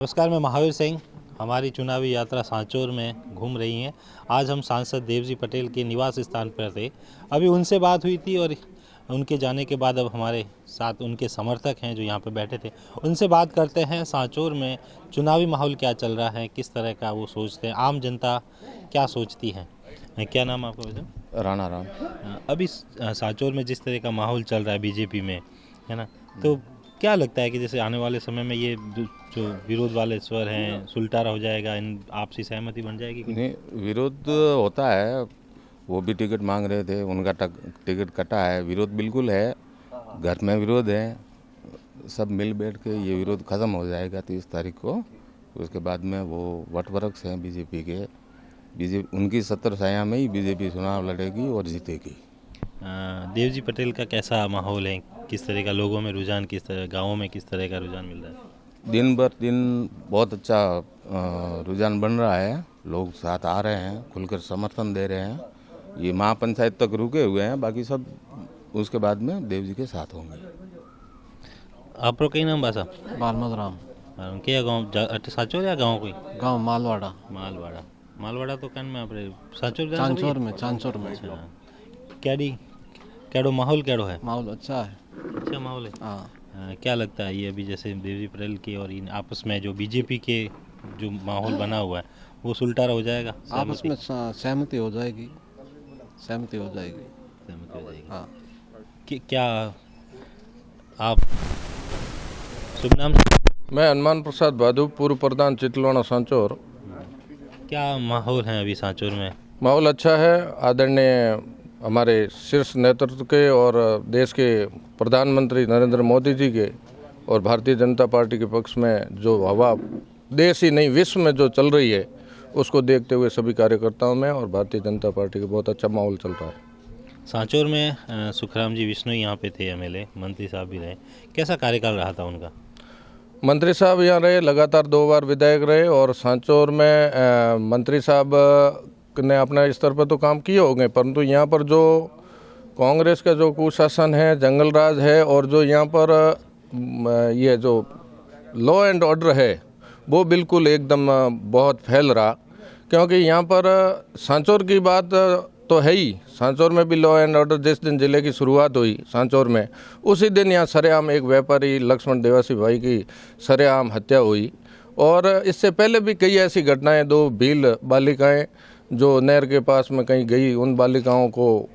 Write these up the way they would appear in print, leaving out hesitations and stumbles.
नमस्कार, मैं महावीर सिंह। हमारी चुनावी यात्रा सांचौर में घूम रही है। आज हम सांसद देवजी पटेल के निवास स्थान पर थे। अभी उनसे बात हुई थी और उनके जाने के बाद अब हमारे साथ उनके समर्थक हैं जो यहाँ पर बैठे थे। उनसे बात करते हैं सांचौर में चुनावी माहौल क्या चल रहा है, किस तरह का वो सोचते हैं, आम जनता क्या सोचती है। क्या नाम आपका वैसे? राणा राम। अभी सांचौर में जिस तरह का माहौल चल रहा है बीजेपी में, है ना, तो क्या लगता है कि जैसे आने वाले समय में ये जो विरोध वाले स्वर हैं सुलटारा हो जाएगा, इन आपसी सहमति बन जाएगी? नहीं, विरोध होता है। वो भी टिकट मांग रहे थे, उनका टिकट कटा है। विरोध बिल्कुल है, घर में विरोध है। सब मिल बैठ के ये विरोध ख़त्म हो जाएगा 30 तारीख को। उसके बाद में वो वटवृक्ष हैं बीजेपी के। उनकी 70 साया में ही बीजेपी चुनाव लड़ेगी और जीतेगी। देवजी पटेल का कैसा माहौल है, किस तरह का लोगों में रुझान, किस तरह गाँवों में किस तरह का रुझान मिल रहा है? दिन बर दिन बहुत अच्छा रुझान बन रहा है। लोग साथ आ रहे हैं, खुलकर समर्थन दे रहे हैं। ये महापंचायत तक रुके हुए हैं, बाकी सब उसके बाद में देव जी के साथ होंगे। आपको कई नाम बासा बालमद राम क्या गाँव सांचौर या गाँव कोई गांव मालवाड़ा मालवाड़ा तो कान में આપણે सांचौर चांचौर में कैडो माहौल कैडो है? माहौल अच्छा है। अच्छा माहौल है। हाँ, क्या लगता है ये अभी जैसे देवजी पटेल के और इन आपस में जो बीजेपी के जो माहौल बना हुआ है वो सुलटारा हो जाएगा? आपस में सहमति हो जाएगी। सहमति हो जाएगी। हाँ। क्या आप शुभ नाम? मैं हनुमान प्रसाद भादु, पूर्व प्रधान चितलवाड़ा सांचौर। क्या माहौल है अभी सांचौर में? माहौल अच्छा है। आदरणीय हमारे शीर्ष नेतृत्व के और देश के प्रधानमंत्री नरेंद्र मोदी जी के और भारतीय जनता पार्टी के पक्ष में जो हवा देश ही नहीं विश्व में जो चल रही है उसको देखते हुए सभी कार्यकर्ताओं में और भारतीय जनता पार्टी का बहुत अच्छा माहौल चल रहा है। सांचौर में सुखराम जी विष्णु यहाँ पे थे, एमएलए, मंत्री साहब भी रहे। कैसा कार्यकाल रहा था उनका? मंत्री साहब यहाँ रहे, लगातार 2 बार विधायक रहे और सांचौर में मंत्री साहब ने अपने स्तर पर तो काम किए होंगे, परंतु यहाँ पर जो कांग्रेस का जो कुशासन है, जंगल राज है और जो यहाँ पर ये जो लॉ एंड ऑर्डर है वो बिल्कुल एकदम बहुत फैल रहा। क्योंकि यहाँ पर सांचौर की बात तो है ही, सांचौर में भी लॉ एंड ऑर्डर जिस दिन जिले की शुरुआत हुई सांचौर में, उसी दिन यहाँ सरेआम एक व्यापारी लक्ष्मण देवासी भाई की सरेआम हत्या हुई। और इससे पहले भी कई ऐसी घटनाएं, 2 भील बालिकाएं जो नहर के पास में कहीं गई, उन बालिकाओं को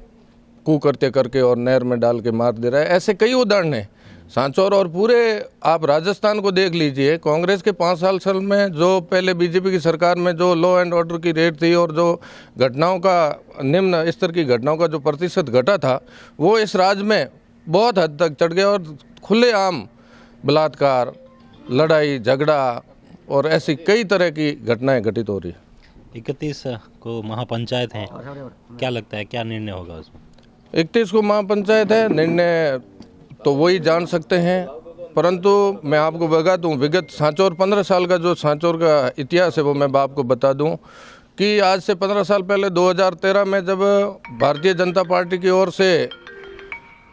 कुकृत्य करके और नहर में डाल के मार दे रहा है। ऐसे कई उदाहरण हैं सांचौर और पूरे आप राजस्थान को देख लीजिए। कांग्रेस के 5 साल में जो पहले बीजेपी की सरकार में जो लॉ एंड ऑर्डर की रेट थी और जो घटनाओं का निम्न स्तर की घटनाओं का जो प्रतिशत घटा था वो इस राज्य में बहुत हद तक चढ़ गया और खुलेआम बलात्कार, लड़ाई झगड़ा और ऐसी कई तरह की घटनाएं घटित हो रही है। 31 को महापंचायत है, क्या लगता है क्या निर्णय होगा उसमें? 31 को महापंचायत है, निर्णय तो वही जान सकते हैं। परंतु मैं आपको बता दूं, विगत सांचौर 15 साल का जो सांचौर का इतिहास है वो मैं आपको बता दूं कि आज से 15 साल पहले 2013 में जब भारतीय जनता पार्टी की ओर से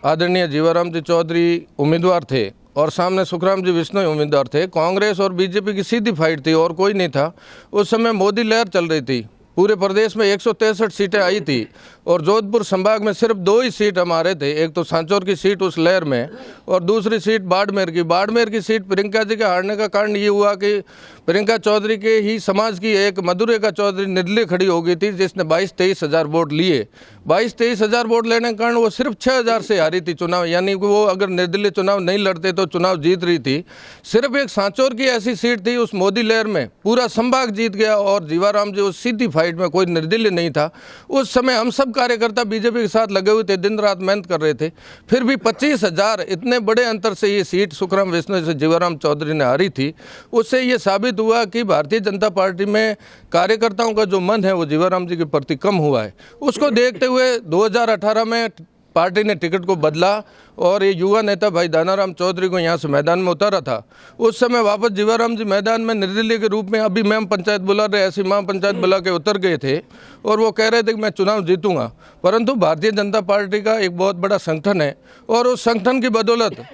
आदरणीय जीवाराम जी चौधरी उम्मीदवार थे और सामने सुखराम जी विष्णु उम्मीदवार थे, कांग्रेस और बीजेपी की सीधी फाइट थी और कोई नहीं था। उस समय मोदी लहर चल रही थी, पूरे प्रदेश में 163 सीटें आई थी और जोधपुर संभाग में सिर्फ 2 ही सीट हमारे थे। एक तो सांचौर की सीट उस लहर में और दूसरी सीट बाड़मेर की सीट प्रियंका जी के हारने का कारण ये हुआ कि प्रियंका चौधरी के ही समाज की एक मधुरेखा चौधरी निर्दलीय खड़ी हो गई थी जिसने 22-23 हज़ार वोट लिए। 22-23 हज़ार वोट लेने के कारण वो सिर्फ 6,000 से हारी थी चुनाव, यानी कि वो अगर निर्दलीय चुनाव नहीं लड़ते तो चुनाव जीत रही थी। सिर्फ एक सांचौर की ऐसी सीट थी उस मोदी लहर में पूरा संभाग जीत गया और जीवाराम जी उस सीधी फाइट में, कोई निर्दलीय नहीं था। उस समय हम सब कार्यकर्ता बीजेपी के साथ लगे हुए थे, दिन रात मेहनत कर रहे थे, फिर भी 25,000 इतने बड़े अंतर से ये सीट सुखराम विष्णु से जीवाराम चौधरी ने हारी थी। उससे ये साबित हुआ कि भारतीय जनता पार्टी में कार्यकर्ताओं का जो मन है वो जीवाराम जी के प्रति कम हुआ है। उसको देखते हुए 2018 में पार्टी ने टिकट को बदला और ये युवा नेता भाई दानाराम चौधरी को यहाँ से मैदान में उतारा था। उस समय वापस जीवाराम जी मैदान में निर्दलीय के रूप में अभी मैम पंचायत बुला रहे, ऐसी मां पंचायत बुला के उतर गए थे और वो कह रहे थे कि मैं चुनाव जीतूंगा। परंतु भारतीय जनता पार्टी का एक बहुत बड़ा संगठन है और उस संगठन की बदौलत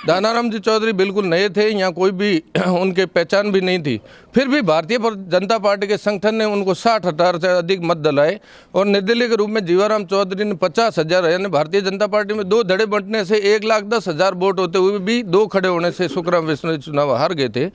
दानाराम जी चौधरी बिल्कुल नए थे, यहाँ कोई भी उनके पहचान भी नहीं थी, फिर भी भारतीय जनता पार्टी के संगठन ने उनको 60,000 से अधिक मत दिलाए और निर्दलीय के रूप में जीवाराम चौधरी ने 50,000, यानी भारतीय जनता पार्टी में 2 धड़े बंटने से 1,10,000 वोट होते हुए भी 2 खड़े होने से सुखराम बिश्नोई चुनाव हार गए थे।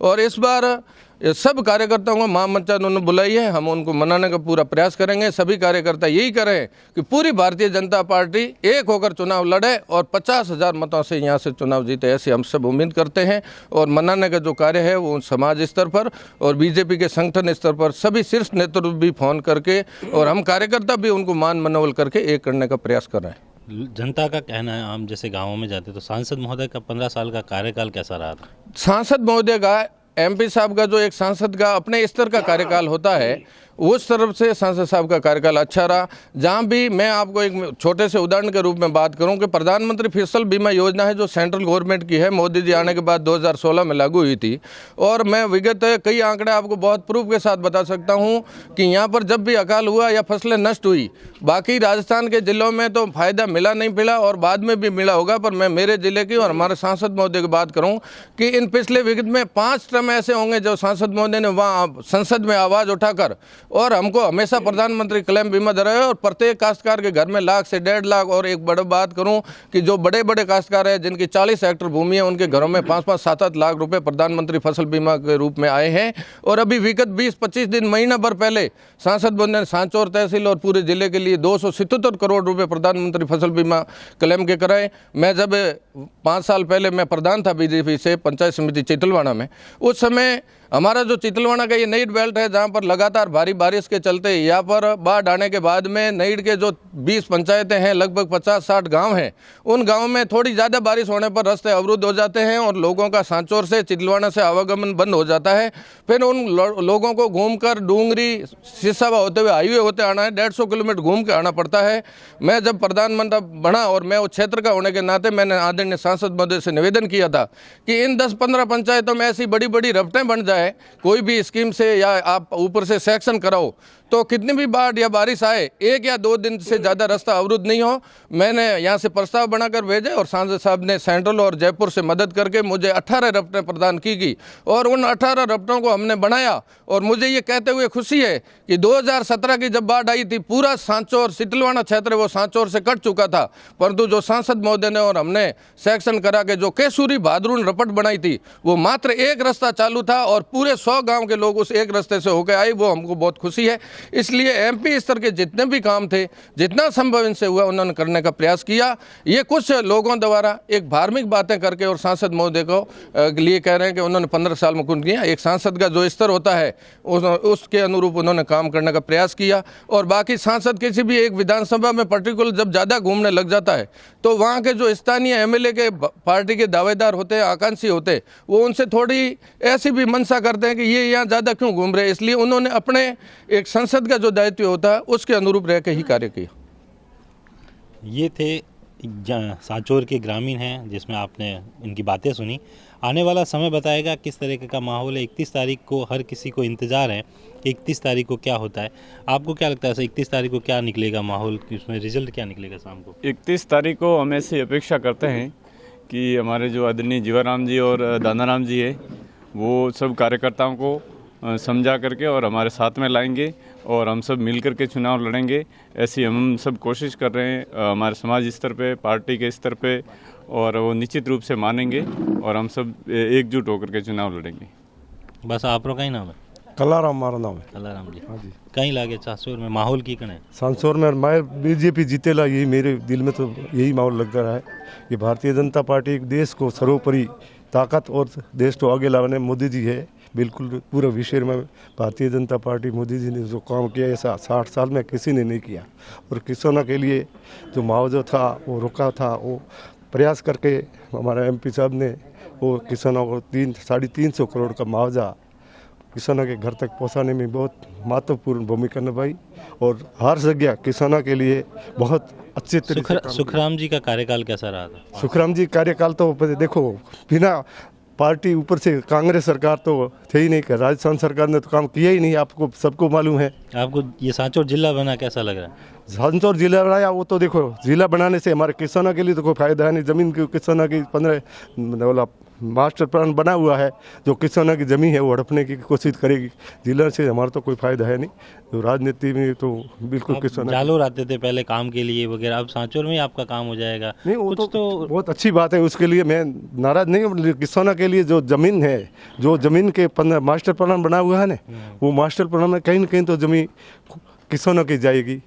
और इस बार ये सब कार्यकर्ताओं को महामंचा उन्होंने बुलाई है, हम उनको मनाने का पूरा प्रयास करेंगे। सभी कार्यकर्ता यही करें कि पूरी भारतीय जनता पार्टी एक होकर चुनाव लड़े और 50,000 मतों से यहाँ से चुनाव जीते, ऐसे हम सब उम्मीद करते हैं। और मनाने का जो कार्य है वो समाज स्तर पर और बीजेपी के संगठन स्तर पर सभी शीर्ष नेतृत्व भी फोन करके और हम कार्यकर्ता भी उनको मान मनोबल करके एक करने का प्रयास कर रहे हैं। जनता का कहना है, हम जैसे गाँवों में जाते तो सांसद महोदय का 15 साल का कार्यकाल कैसा रहा था? सांसद महोदय का, एमपी साहब का जो एक सांसद का अपने स्तर का कार्यकाल होता है, उस तरफ से सांसद साहब का कार्यकाल अच्छा रहा। जहाँ भी मैं आपको एक छोटे से उदाहरण के रूप में बात करूं कि प्रधानमंत्री फसल बीमा योजना है जो सेंट्रल गवर्नमेंट की है, मोदी जी आने के बाद 2016 में लागू हुई थी। और मैं विगत कई आंकड़े आपको बहुत प्रूफ के साथ बता सकता हूं कि यहाँ पर जब भी अकाल हुआ या फसलें नष्ट हुई, बाकी राजस्थान के जिलों में तो फायदा मिला नहीं मिला और बाद में भी मिला होगा, पर मैं मेरे जिले की और हमारे सांसद महोदय की बात करूँ कि इन पिछले विगत में 5 टर्म ऐसे होंगे जो सांसद महोदय ने वहाँ संसद में आवाज़ उठाकर और हमको हमेशा प्रधानमंत्री क्लेम बीमा दिलाया और प्रत्येक काश्तकार के घर में 1 लाख से 1.5 लाख। और एक बड़ी बात करूं कि जो बड़े बड़े काश्तकार हैं जिनकी 40 हेक्टेयर भूमि है, उनके घरों में 5-5, 7-7 लाख रुपए प्रधानमंत्री फसल बीमा के रूप में आए हैं। और अभी विगत 20-25 दिन, महीना भर पहले सांसद महोदय ने सांचौर तहसील और पूरे जिले के लिए 277 करोड़ रुपये प्रधानमंत्री फसल बीमा क्लेम के कराए। मैं जब 5 साल पहले मैं प्रधान था बीजेपी से पंचायत समिति चितलवाड़ा में, उस समय हमारा जो चितलवाड़ा का ये नईड बेल्ट है जहाँ पर लगातार भारी बारिश के चलते यहाँ पर बाढ़ आने के बाद में नईड के जो 20 पंचायतें हैं, लगभग 50-60 गांव हैं, उन गांवों में थोड़ी ज़्यादा बारिश होने पर रास्ते अवरुद्ध हो जाते हैं और लोगों का सांचौर से चितलवाड़ा से आवागमन बंद हो जाता है। फिर उन लोगों को घूमकर डूंगरी सिसावा होते हुए हाईवे होते आना है, 150 किलोमीटर घूम के आना पड़ता है। मैं जब प्रधानमंत्री बना और मैं उस क्षेत्र का होने के नाते मैंने आदरणीय सांसद महोदय से निवेदन किया था कि इन 10-15 पंचायतों में ऐसी बड़ी बड़ी रफ्तें बन जाए, कोई भी स्कीम से या आप ऊपर से सेक्शन कराओ तो कितनी भी बाढ़ या बारिश आए 1 या 2 दिन से ज़्यादा रास्ता अवरुद्ध नहीं हो। मैंने यहाँ से प्रस्ताव बनाकर भेजे और सांसद साहब ने सेंट्रल और जयपुर से मदद करके मुझे 18 रफ्टें प्रदान की गई और उन 18 रफ्टों को हमने बनाया। और मुझे ये कहते हुए खुशी है कि 2017 की जब बाढ़ आई थी, पूरा सांचौर सिटलवाड़ा क्षेत्र वो सांचौर से कट चुका था, परंतु जो सांसद महोदय ने और हमने सेक्शन करा के जो केसूरी भादरून रपट बनाई थी, वो मात्र एक रास्ता चालू था और पूरे 100 गाँव के लोग उस एक रास्ते से होकर आए। वो हमको बहुत खुशी है। इसलिए एमपी स्तर के जितने भी काम थे, जितना संभव इनसे हुआ उन्होंने करने का प्रयास किया। ये कुछ लोगों द्वारा एक धार्मिक बातें करके और सांसद महोदय को लिए कह रहे हैं कि उन्होंने 15 साल में कुछ किया। एक सांसद का जो स्तर होता है उसके अनुरूप उन्होंने काम करने का प्रयास किया। और बाकी सांसद किसी भी एक विधानसभा में पर्टिकुलर जब ज़्यादा घूमने लग जाता है तो वहाँ के जो स्थानीय एमएलए के पार्टी के दावेदार होते हैं, आकांक्षी होते हैं, वो उनसे थोड़ी ऐसी भी मंशा करते हैं कि ये यहाँ ज़्यादा क्यों घूम रहे हैं। इसलिए उन्होंने अपने एक संसद का जो दायित्व होता है उसके अनुरूप रह के ही कार्य किया। ये थे सांचौर के ग्रामीण हैं जिसमें आपने इनकी बातें सुनी। आने वाला समय बताएगा किस तरीके का माहौल है। 31 तारीख को हर किसी को इंतज़ार है 31 तारीख को क्या होता है। आपको क्या लगता है 31 तारीख को क्या निकलेगा माहौल, उसमें रिजल्ट क्या निकलेगा शाम को? 31 तारीख को हम ऐसी अपेक्षा करते हैं कि हमारे जो आदरणीय जीवाराम जी और दानाराम जी है वो सब कार्यकर्ताओं को समझा करके और हमारे साथ में लाएंगे और हम सब मिल कर के चुनाव लड़ेंगे। ऐसी हम सब कोशिश कर रहे हैं हमारे समाज स्तर पे, पार्टी के स्तर पे, और वो निश्चित रूप से मानेंगे और हम सब एकजुट होकर के चुनाव लड़ेंगे। बस आप लोग का ही नाम है? कलाराम हमारा नाम है। कलाराम जी। हाँ जी। कहीं लागे सांचौर में माहौल की कने? सांचौर में मैं बीजेपी जीतेला, यही मेरे दिल में तो यही माहौल लगता रहा है। ये भारतीय जनता पार्टी देश को सर्वोपरि ताकत और देश को आगे लाने मोदी जी है। बिल्कुल पूरे विश्व में भारतीय जनता पार्टी मोदी जी ने जो काम किया ऐसा 60 साल में किसी ने नहीं किया। और किसानों के लिए जो मुआवजा था वो रुका था, वो प्रयास करके हमारे एमपी साहब ने वो किसानों को 350 करोड़ का मुआवजा किसानों के घर तक पहुंचाने में बहुत महत्वपूर्ण भूमिका निभाई और हर जगह किसानों के लिए बहुत अच्छे तरीके से। सुखराम जी का कार्यकाल कैसा रहा था? सुखराम जी कार्यकाल तो देखो बिना पार्टी ऊपर से कांग्रेस सरकार तो थे ही नहीं, राजस्थान सरकार ने तो काम किया ही नहीं, आपको सबको मालूम है। आपको ये सांचौर जिला बना कैसा लग रहा है? सांचौर जिला बनाया, वो तो देखो जिला बनाने से हमारे किसानों के लिए तो कोई फायदा है नहीं। ज़मीन के किसानों की 15 मास्टर प्लान बना हुआ है, जो किसानों की ज़मीन है वो हड़पने की कोशिश करेगी। जिला से हमारा तो कोई फायदा है नहीं, तो राजनीति में तो बिल्कुल आप किसान जालोर आते थे पहले काम के लिए वगैरह, अब सांचौर में ही आपका काम हो जाएगा। नहीं, वो कुछ तो बहुत अच्छी बात है, उसके लिए मैं नाराज नहीं हूँ। किसानों के लिए जो ज़मीन है, जो ज़मीन के 15 मास्टर प्लान बना हुआ है ना, वो मास्टर प्लान में कहीं न कहीं तो ज़मीन किसानों की जाएगी।